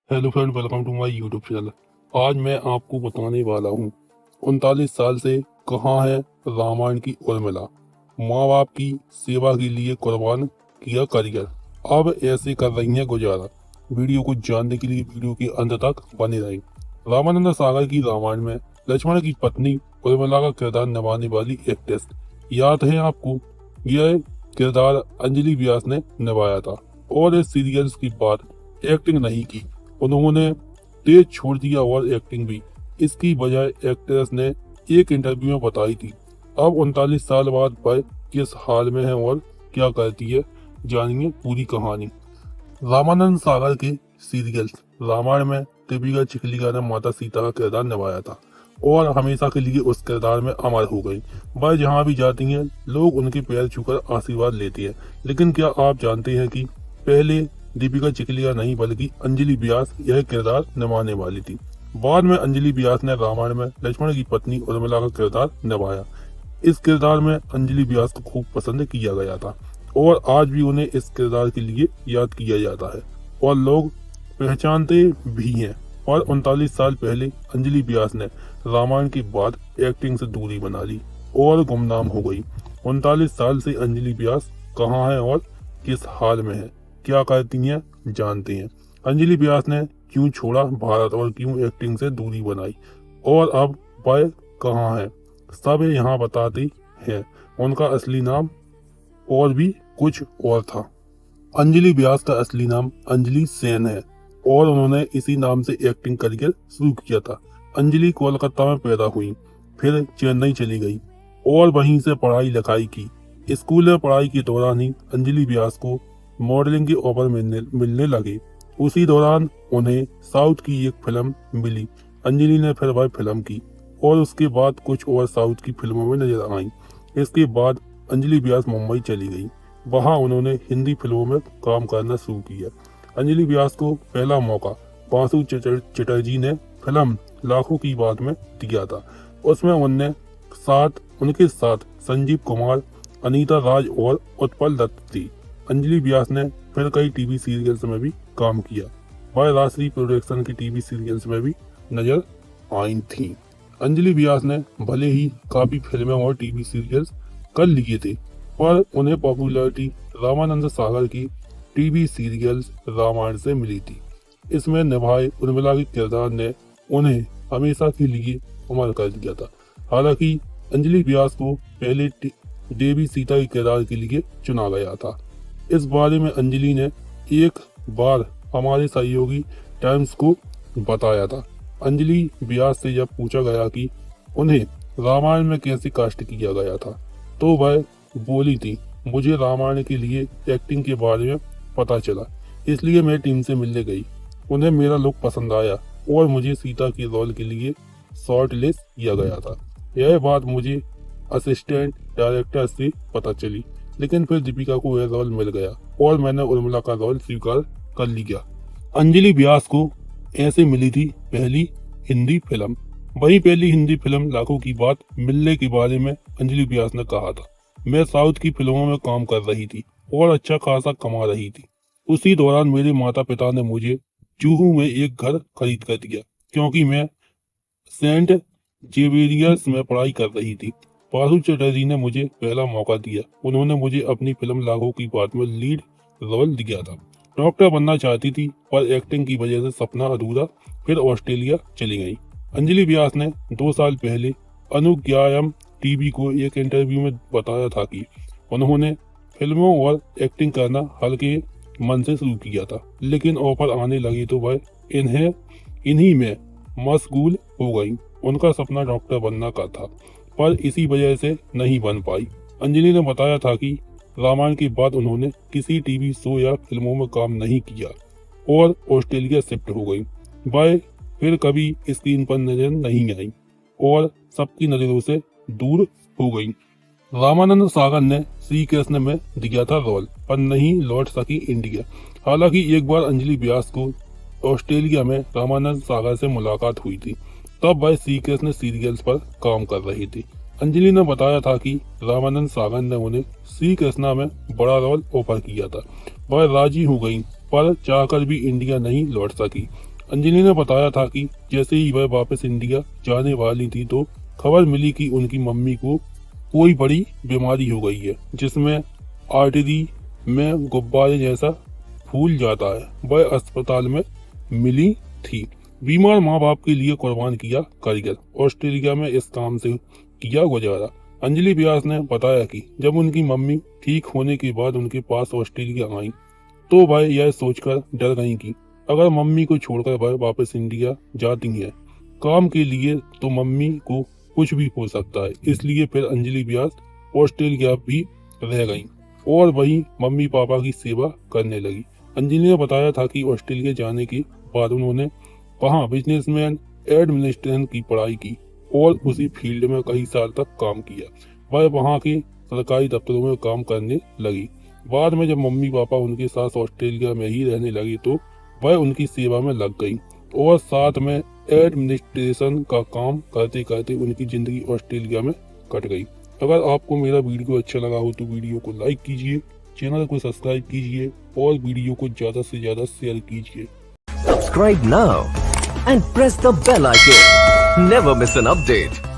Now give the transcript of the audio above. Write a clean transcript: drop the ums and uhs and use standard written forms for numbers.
Hello friend, welcome to my YouTube channel. आज मैं आपको बताने वाला हूँ 39 साल से कहाँ है रामायण की उर्मिला। माँ बाप की सेवा के लिए कुर्बान किया करियर, अब ऐसे कर रही हैं गुजारा। वीडियो को जानने के लिए वीडियो के अंत तक बने रहें। रामानंद सागर की रामायण में लक्ष्मण की पत्नी उर्मिला का किरदार निभाने वाली एक्ट्रेस याद है आपको? यह किरदार अंजलि व्यास ने निभाया था और इस सीरियल्स की बाद एक्टिंग नहीं की। उन्होंने तेज छोड़ दिया और एक्टिंग भी। इसकी बजाय एक्ट्रेस ने एक इंटरव्यू में बताई थी अब 39 साल बाद वह किस हाल में है और क्या करती है। जानिए पूरी कहानी। रामानंद सागर के सीरियल्स रामायण में दीपिका चिखलीकर ने माता सीता का किरदार निभाया था और हमेशा के लिए उस किरदार में अमर हो गई। वह जहाँ भी जाती हैं लोग उनके पैर छूकर आशीर्वाद लेते हैं। लेकिन क्या आप जानते हैं कि पहले दीपिका चिखलीकर नहीं बल्कि अंजलि व्यास यह किरदार निभाने वाली थी। बाद में अंजलि व्यास ने रामायण में लक्ष्मण की पत्नी उर्मिला का किरदार निभाया। इस किरदार में अंजलि व्यास को खूब पसंद किया गया था और आज भी उन्हें इस किरदार के लिए याद किया जाता है और लोग पहचानते भी हैं। और 39 साल पहले अंजलि व्यास ने रामायण के बाद एक्टिंग से दूरी बना ली और गुमनाम हो गई। 39 साल से अंजलि व्यास कहाँ है और किस हाल में है, क्या करती हैं, जानते हैं। अंजलि व्यास ने क्यों छोड़ा भारत और क्यों एक्टिंग से दूरी बनाई और अब वह कहाँ है, सब यहाँ बताते हैं। उनका असली नाम और भी कुछ और था। अंजलि व्यास का असली नाम अंजलि सेन है और उन्होंने इसी नाम से एक्टिंग करियर शुरू किया था। अंजलि कोलकाता में पैदा हुई, फिर चेन्नई चली गई और वहीं से पढ़ाई लिखाई की। स्कूल में पढ़ाई के दौरान ही अंजलि व्यास को मॉडलिंग के ऑफर मिलने लगे। उसी दौरान उन्हें साउथ की एक फिल्म मिली। अंजलि ने फिर वह फिल्म की और उसके बाद कुछ और साउथ की फिल्मों में नजर आई। इसके बाद अंजलि व्यास मुंबई चली गई। वहां उन्होंने हिंदी फिल्मों में काम करना शुरू किया। अंजलि व्यास को पहला मौका बासु चटर्जी ने फिल्म लाखों की बात में दिया था। उसमें उनके साथ संजीव कुमार, अनीता राज और उत्पल दत्त थी। अंजलि व्यास ने फिर कई टीवी सीरियल्स में भी काम किया। वह राजश्री प्रोडक्शन की टीवी सीरियल्स में भी नजर आई थी। अंजलि व्यास ने भले ही काफी फिल्में और टीवी सीरियल्स कर लिए थे, पर उन्हें पॉपुलैरिटी रामानंद सागर की टीवी सीरियल्स रामायण से मिली थी। इसमें निभाए उर्मिला के किरदार ने उन्हें हमेशा के लिए अमर कर दिया था। हालांकि अंजलि व्यास को पहले देवी सीता के किरदार के लिए चुना गया था। इस बारे में अंजलि ने एक बार हमारे सहयोगी टाइम्स को बताया था। अंजलि व्यास से जब पूछा गया कि उन्हें रामायण में कैसे कास्ट किया गया था, तो वह बोली थी, मुझे रामायण के लिए एक्टिंग के बारे में पता चला, इसलिए मैं टीम से मिलने गई। उन्हें मेरा लुक पसंद आया और मुझे सीता के रोल के लिए शॉर्ट लिस्ट किया गया था। यह बात मुझे असिस्टेंट डायरेक्टर से पता चली, लेकिन फिर दीपिका को यह रोल मिल गया और मैंने उर्मिला का रोल स्वीकार कर लिया। अंजलि व्यास को ऐसे मिली थी पहली हिंदी फिल्म। वही पहली हिंदी फिल्म लाखों की बात मिलने के बारे में अंजलि व्यास ने कहा था, मैं साउथ की फिल्मों में काम कर रही थी और अच्छा खासा कमा रही थी। उसी दौरान मेरे माता पिता ने मुझे जुहू में एक घर खरीद कर दिया क्योंकि मैं सेंट जेवियर्स में पढ़ाई कर रही थी। बासु चटर्जी ने मुझे पहला मौका दिया। उन्होंने मुझे अपनी फिल्म लाखों की बात में लीड रोल दिया था। डॉक्टर बनना चाहती थी पर एक्टिंग की वजह से सपना अधूरा, फिर ऑस्ट्रेलिया चली गई। अंजलि व्यास ने 2 साल पहले अनुज्ञायम टीवी को एक इंटरव्यू में बताया था कि उन्होंने फिल्मों और एक्टिंग करना हल्के मन से शुरू किया था, लेकिन ऑफर आने लगी तो वह इन्हीं में मशगूल हो गई। उनका सपना डॉक्टर बनना का था, पर इसी वजह से नहीं बन पाई। अंजलि ने बताया था कि रामायण के बाद उन्होंने किसी टीवी शो या फिल्मों में काम नहीं किया और ऑस्ट्रेलिया शिफ्ट हो गई। वह फिर कभी स्क्रीन पर नजर नहीं आई और सबकी नजरों से दूर हो गई। रामानंद सागर ने श्री कृष्ण में दिया था रोल, पर नहीं लौट सकी इंडिया। हालांकि एक बार अंजलि व्यास को ऑस्ट्रेलिया में रामानंद सागर से मुलाकात हुई थी, तब वह श्री कृष्ण सीरियल्स पर काम कर रही थी। अंजलि ने बताया था कि रामानंद सागर ने उन्हें श्री कृष्णा में बड़ा रोल ऑफर किया था। वह राजी हो गई, पर चाहकर भी इंडिया नहीं लौट सकी। अंजलि ने बताया था कि जैसे ही वह वापस इंडिया जाने वाली थी तो खबर मिली कि उनकी मम्मी को कोई बड़ी बीमारी हो गई है, जिसमें आर्टरी में गुब्बारे जैसा फूल जाता है। वह अस्पताल में मिली थी। बीमार माँ बाप के लिए कुर्बान किया करियर, ऑस्ट्रेलिया में इस काम से किया गुजारा। अंजलि व्यास ने बताया कि जब उनकी मम्मी ठीक होने के बाद उनके पास ऑस्ट्रेलिया आई तो वह यह सोचकर डर गई कि अगर मम्मी को छोड़कर वह वापस इंडिया जाती है काम के लिए तो मम्मी को कुछ भी हो सकता है। इसलिए फिर अंजलि व्यास ऑस्ट्रेलिया भी रह गई और वहीं मम्मी पापा की सेवा करने लगी। अंजलि ने बताया था कि ऑस्ट्रेलिया जाने के बाद उन्होंने वहां बिजनेसमैन एडमिनिस्ट्रेशन की पढ़ाई की और उसी फील्ड में कई साल तक काम किया। वह वहां के सरकारी दफ्तरों में काम करने लगी। बाद में जब मम्मी पापा उनके साथ ऑस्ट्रेलिया में ही रहने लगी तो वह उनकी सेवा में लग गई और साथ में एडमिनिस्ट्रेशन का काम करते करते उनकी जिंदगी ऑस्ट्रेलिया में कट गई। अगर आपको मेरा वीडियो अच्छा लगा हो तो वीडियो को लाइक कीजिए, चैनल को सब्सक्राइब कीजिए और वीडियो को ज्यादा से ज्यादा शेयर कीजिए। Subscribe now and press the bell icon. Never miss an update.